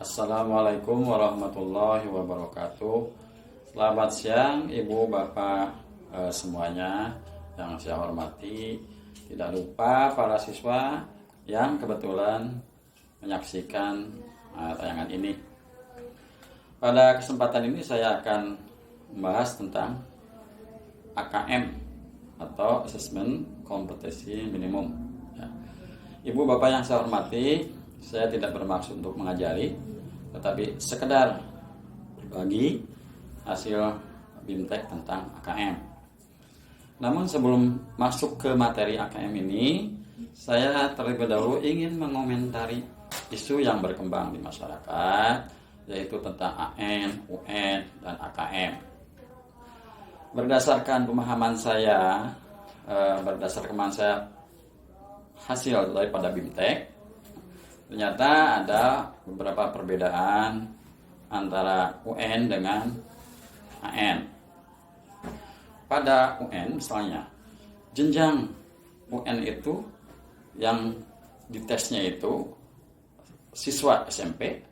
Assalamualaikum warahmatullahi wabarakatuh. Selamat siang Ibu Bapak semuanya yang saya hormati. Tidak lupa para siswa yang kebetulan menyaksikan tayangan ini. Pada kesempatan ini saya akan membahas tentang AKM atau Assessment Kompetensi Minimum. Ibu Bapak yang saya hormati, saya tidak bermaksud untuk mengajari, tetapi sekedar berbagi hasil BIMTEK tentang AKM. Namun sebelum masuk ke materi AKM ini, saya terlebih dahulu ingin mengomentari isu yang berkembang di masyarakat, yaitu tentang AN, UN, dan AKM. Berdasarkan pemahaman saya, hasil daripada BIMTEK, ternyata ada beberapa perbedaan antara UN dengan AN. Pada UN misalnya, jenjang UN itu yang ditesnya itu siswa SMP,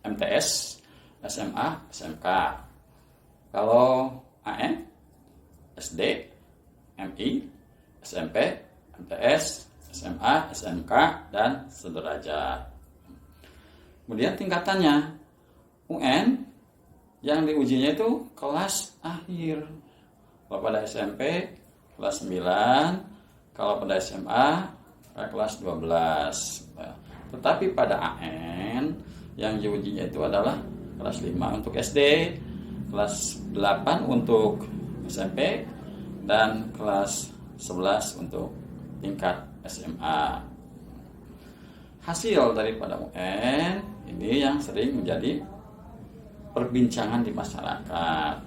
MTS, SMA, SMK. Kalau AN, SD, MI, SMP, MTS, SMA, SMK, dan sederajat. Kemudian tingkatannya, UN yang diujinya itu kelas akhir. Kalau pada SMP kelas 9, kalau pada SMA kelas 12. Tetapi pada AN yang diujinya itu adalah kelas 5 untuk SD, kelas 8 untuk SMP, dan kelas 11 untuk tingkat SMA. Hasil daripada UN ini yang sering menjadi perbincangan di masyarakat,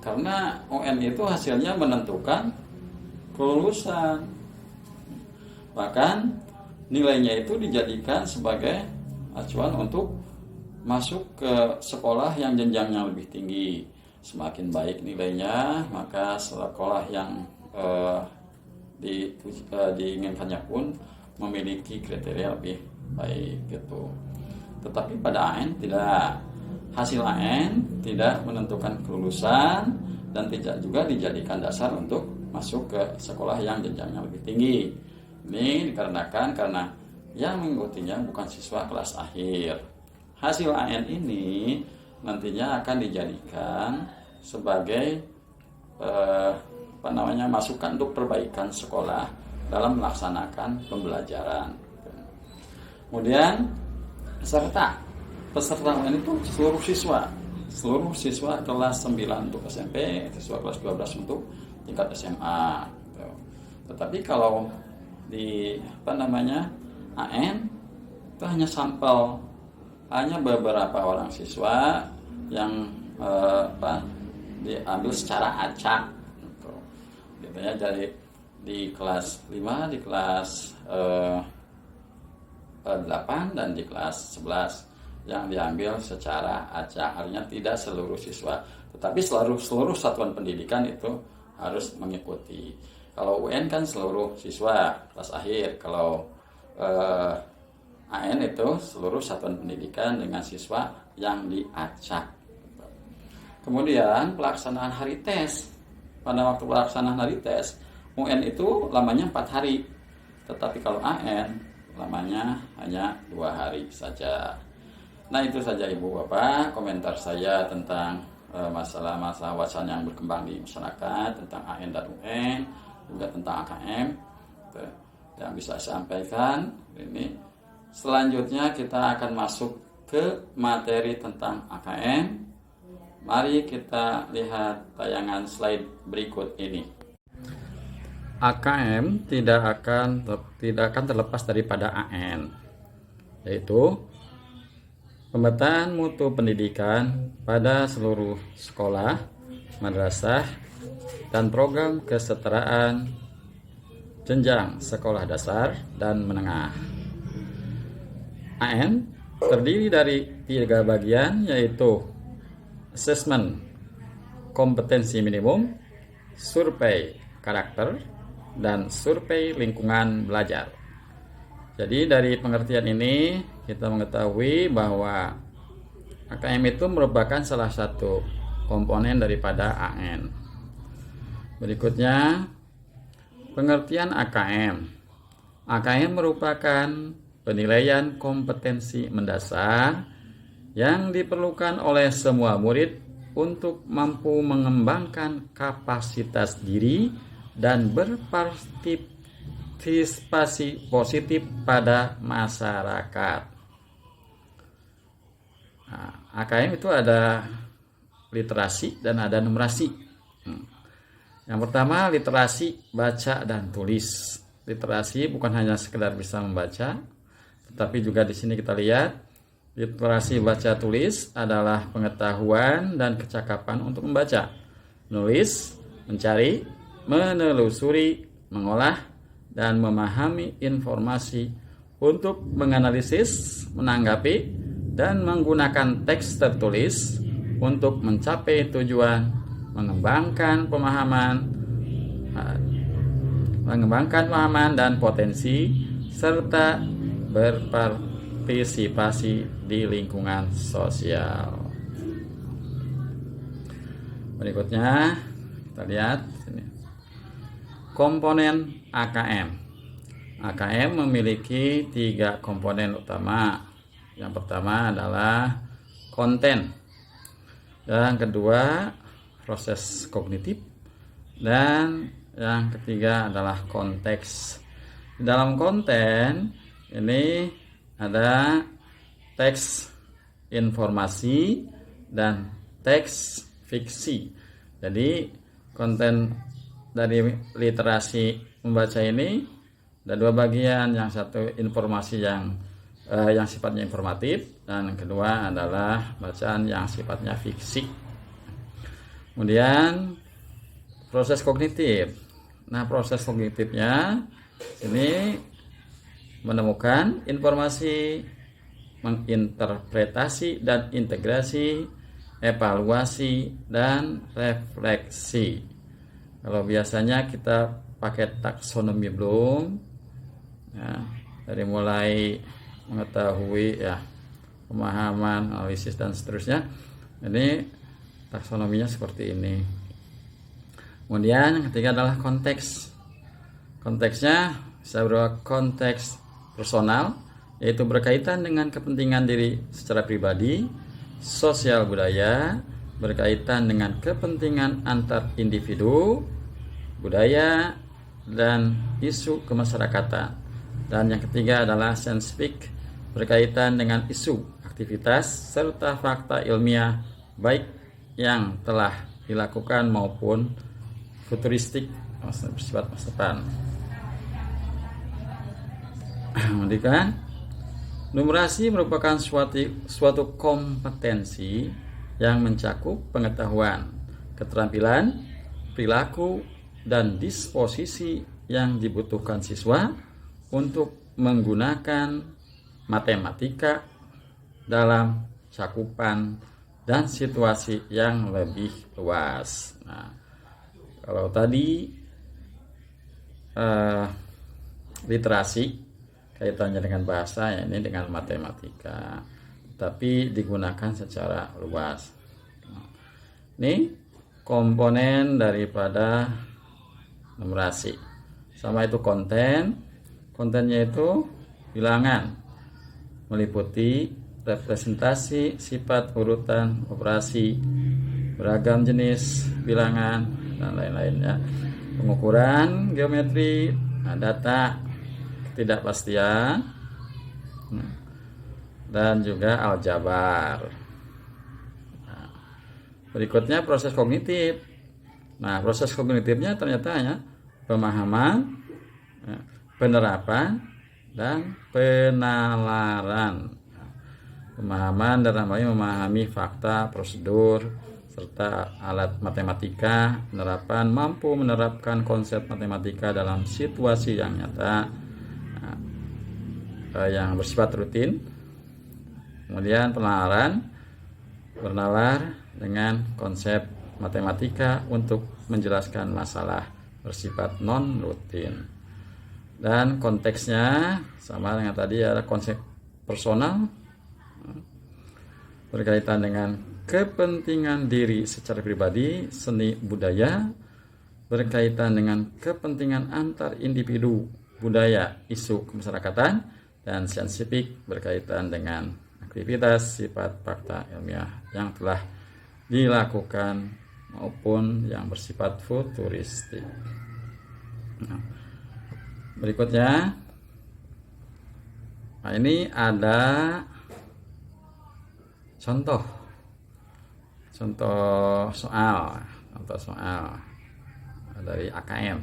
karena UN itu hasilnya menentukan kelulusan, bahkan nilainya itu dijadikan sebagai acuan untuk masuk ke sekolah yang jenjangnya lebih tinggi. Semakin baik nilainya, maka sekolah yang diinginkannya pun memiliki kriteria lebih baik gitu. Tetapi pada AN tidak, hasil AN tidak menentukan kelulusan dan tidak juga dijadikan dasar untuk masuk ke sekolah yang jenjangnya lebih tinggi. Ini dikarenakan karena yang mengikutinya bukan siswa kelas akhir. Hasil AN ini nantinya akan dijadikan sebagai masukan untuk perbaikan sekolah dalam melaksanakan pembelajaran. Kemudian peserta UN itu seluruh siswa kelas 9 untuk SMP, siswa kelas 12 untuk tingkat SMA. Tetapi kalau di AN itu hanya sampel, hanya beberapa orang siswa yang diambil secara acak. Biasanya di kelas 5, di kelas 8, dan di kelas 11 yang diambil secara acak. Artinya tidak seluruh siswa, tetapi seluruh satuan pendidikan itu harus mengikuti. Kalau UN kan seluruh siswa kelas akhir, kalau AN itu seluruh satuan pendidikan dengan siswa yang diacak. Kemudian pelaksanaan hari tes. Pada waktu pelaksanaan hari tes, UN itu lamanya 4 hari. Tetapi kalau AN lamanya hanya 2 hari saja. Nah, itu saja Ibu Bapak komentar saya tentang masalah-masalah wacana yang berkembang di masyarakat tentang AN dan UN, juga tentang AKM yang bisa saya sampaikan ini. Selanjutnya kita akan masuk ke materi tentang AKM. Mari kita lihat tayangan slide berikut ini. AKM tidak akan terlepas daripada AN, yaitu pemetaan mutu pendidikan pada seluruh sekolah, madrasah, dan program kesetaraan jenjang sekolah dasar dan menengah. AN terdiri dari 3 bagian, yaitu Assessment Kompetensi Minimum, Survei Karakter, dan Survei Lingkungan Belajar. Jadi dari pengertian ini kita mengetahui bahwa AKM itu merupakan salah satu komponen daripada AN. Berikutnya, pengertian AKM. AKM merupakan penilaian kompetensi mendasar yang diperlukan oleh semua murid untuk mampu mengembangkan kapasitas diri dan berpartisipasi positif pada masyarakat. Nah, AKM itu ada literasi dan ada numerasi. Yang pertama, literasi baca dan tulis. Literasi bukan hanya sekedar bisa membaca, tetapi juga di sini kita lihat literasi baca tulis adalah pengetahuan dan kecakapan untuk membaca, menulis, mencari, menelusuri, mengolah, dan memahami informasi untuk menganalisis, menanggapi, dan menggunakan teks tertulis untuk mencapai tujuan, mengembangkan pemahaman dan potensi, serta berpartisipasi di lingkungan sosial. Berikutnya kita lihat sini. Komponen AKM. AKM memiliki 3 komponen utama. Yang pertama adalah konten. Yang kedua proses kognitif, dan yang ketiga adalah konteks. Di dalam konten ini ada teks informasi dan teks fiksi. Jadi konten dari literasi membaca ini ada 2 bagian. Yang satu informasi yang sifatnya informatif, dan yang kedua adalah bacaan yang sifatnya fiksi. Kemudian proses kognitif. Nah, proses kognitifnya ini menemukan informasi, menginterpretasi dan integrasi, evaluasi, dan refleksi. Kalau biasanya kita pakai taksonomi Bloom, ya, dari mulai mengetahui ya pemahaman, analisis, dan seterusnya. Ini taksonominya seperti ini. Kemudian yang ketiga adalah konteks. Konteksnya bisa berupa konteks personal, yaitu berkaitan dengan kepentingan diri secara pribadi, sosial budaya, berkaitan dengan kepentingan antar individu, budaya, dan isu kemasyarakatan. Dan yang ketiga adalah scientific, berkaitan dengan isu, aktivitas, serta fakta ilmiah baik yang telah dilakukan maupun futuristik bersifat masa depan. Kemudian numerasi merupakan suatu kompetensi yang mencakup pengetahuan, keterampilan, perilaku, dan disposisi yang dibutuhkan siswa untuk menggunakan matematika dalam cakupan dan situasi yang lebih luas. Nah, kalau tadi literasi kaitannya dengan bahasa, ya ini dengan matematika, tapi digunakan secara luas. Ini komponen daripada numerasi. Sama itu konten. Kontennya itu bilangan, meliputi representasi, sifat, urutan, operasi, beragam jenis bilangan, dan lain-lainnya. Pengukuran, geometri, data, ketidakpastian, dan juga aljabar. Nah, berikutnya proses kognitif. Nah, proses kognitifnya ternyata hanya pemahaman, penerapan, dan penalaran. Pemahaman dalam hal ini memahami fakta, prosedur, serta alat matematika. Penerapan mampu menerapkan konsep matematika dalam situasi yang nyata, yang bersifat rutin. Kemudian penalaran, bernalar dengan konsep matematika untuk menjelaskan masalah bersifat non rutin. Dan konteksnya sama dengan tadi, ada konsep personal berkaitan dengan kepentingan diri secara pribadi, seni budaya berkaitan dengan kepentingan antar individu, budaya, isu kemasyarakatan, dan saintifik berkaitan dengan aktivitas sifat fakta ilmiah yang telah dilakukan maupun yang bersifat futuristik. Berikutnya, nah ini ada contoh soal dari AKM.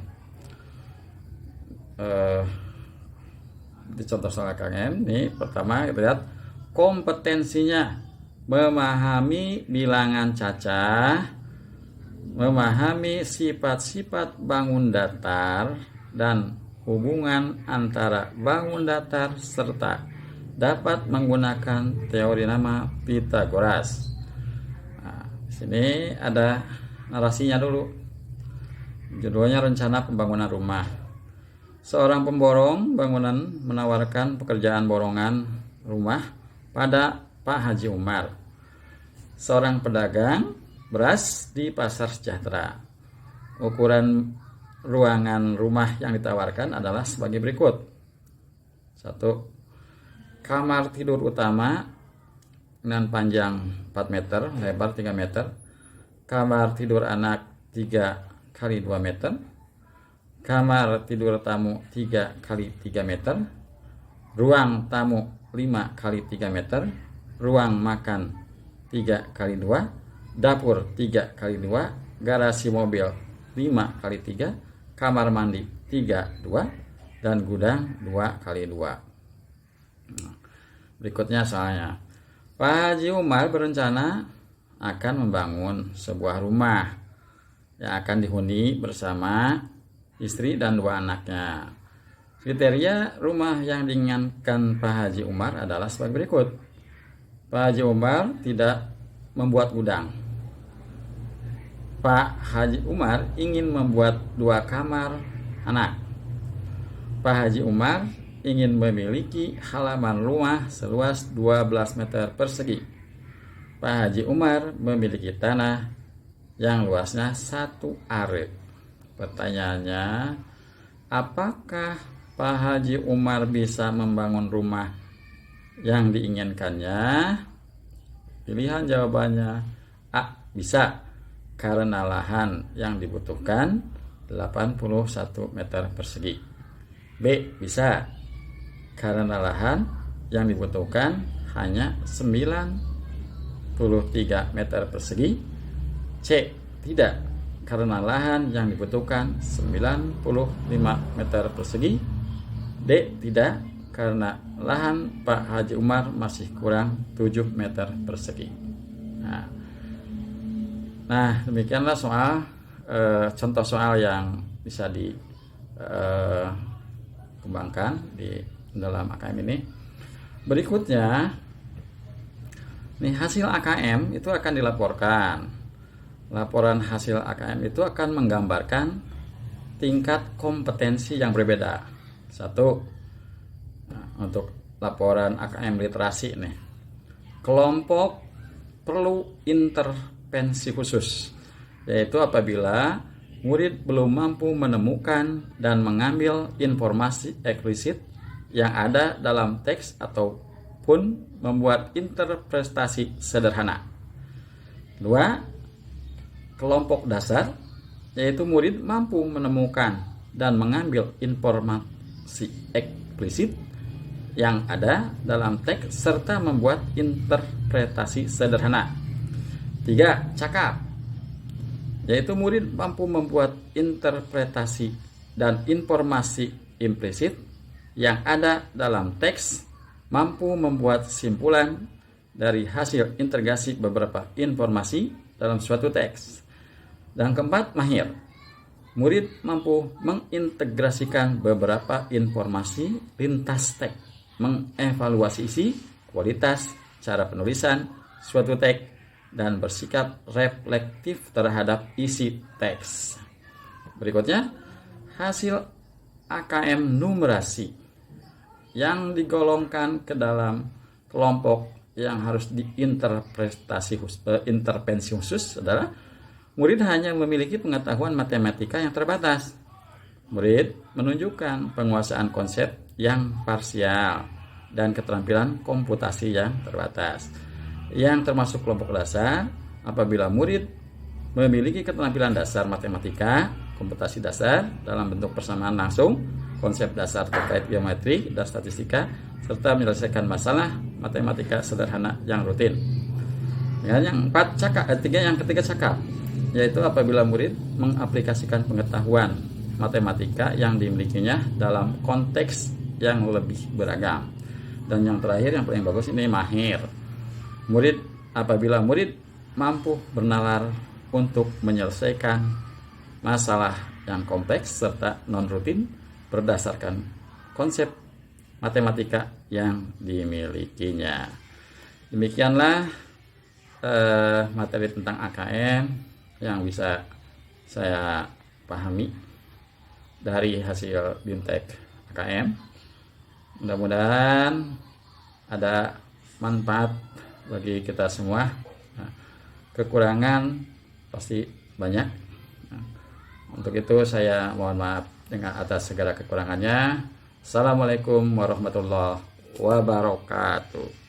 Di contoh soal AKM ini pertama kita lihat kompetensinya memahami bilangan cacah, memahami sifat-sifat bangun datar dan hubungan antara bangun datar serta dapat menggunakan teori nama Pythagoras. Nah, di sini ada narasinya dulu. Judulnya rencana pembangunan rumah. Seorang pemborong bangunan menawarkan pekerjaan borongan rumah pada Pak Haji Umar, seorang pedagang beras di Pasar Sejahtera. Ukuran ruangan rumah yang ditawarkan adalah sebagai berikut. 1. Kamar tidur utama dengan panjang 4 meter, lebar 3 meter. Kamar tidur anak 3 kali 2 meter. Kamar tidur tamu 3 kali 3 meter. Ruang tamu 5 kali 3 meter. Ruang makan 3 kali 2. Dapur 3 kali 2. Garasi mobil 5 kali 3. Kamar mandi 3, 2, dan gudang 2 kali 2. Berikutnya soalnya, Pak Haji Umar berencana akan membangun sebuah rumah yang akan dihuni bersama istri dan 2 anaknya. Kriteria rumah yang diinginkan Pak Haji Umar adalah sebagai berikut. Pak Haji Umar tidak membuat gudang. Pak Haji Umar ingin membuat 2 kamar anak. Pak Haji Umar ingin memiliki halaman rumah seluas 12 meter persegi. Pak Haji Umar memiliki tanah yang luasnya 1 are. Pertanyaannya, apakah Pak Haji Umar bisa membangun rumah yang diinginkannya? Pilihan jawabannya A. Bisa, karena lahan yang dibutuhkan 81 meter persegi. B. Bisa, karena lahan yang dibutuhkan hanya 93 meter persegi. C. Tidak, karena lahan yang dibutuhkan 95 meter persegi. D. Tidak, karena lahan Pak Haji Umar masih kurang 7 meter persegi. Nah, demikianlah soal contoh soal yang bisa dikembangkan di dalam AKM ini. Berikutnya, nih hasil AKM itu akan dilaporkan. Laporan hasil AKM itu akan menggambarkan tingkat kompetensi yang berbeda. 1. Untuk laporan AKM literasi nih, kelompok perlu intervensi khusus, yaitu apabila murid belum mampu menemukan dan mengambil informasi eksplisit yang ada dalam teks ataupun membuat interpretasi sederhana. 2. Kelompok dasar, yaitu murid mampu menemukan dan mengambil informasi eksplisit yang ada dalam teks serta membuat interpretasi sederhana. 3. Cakap, yaitu murid mampu membuat interpretasi dan informasi implisit yang ada dalam teks, mampu membuat simpulan dari hasil integrasi beberapa informasi dalam suatu teks. Dan keempat, mahir, murid mampu mengintegrasikan beberapa informasi lintas teks, mengevaluasi isi, kualitas, cara penulisan suatu teks, dan bersikap reflektif terhadap isi teks. Berikutnya, hasil AKM numerasi yang digolongkan ke dalam kelompok yang harus intervensi khusus adalah murid hanya memiliki pengetahuan matematika yang terbatas. Murid menunjukkan penguasaan konsep yang parsial dan keterampilan komputasi yang terbatas. Yang termasuk kelompok dasar apabila murid memiliki keterampilan dasar matematika, komputasi dasar dalam bentuk persamaan langsung, konsep dasar terkait geometri dan statistika, serta menyelesaikan masalah matematika sederhana yang rutin. Yang ketiga cakap, yaitu apabila murid mengaplikasikan pengetahuan matematika yang dimilikinya dalam konteks yang lebih beragam. Dan yang terakhir yang paling bagus ini mahir. Apabila murid mampu bernalar untuk menyelesaikan masalah yang kompleks serta non-rutin berdasarkan konsep matematika yang dimilikinya. Demikianlah materi tentang AKM yang bisa saya pahami dari hasil BIMTEK AKM. Mudah-mudahan ada manfaat bagi kita semua. Nah, kekurangan pasti banyak. Nah, untuk itu saya mohon maaf dengan atas segala kekurangannya. Assalamualaikum warahmatullahi wabarakatuh.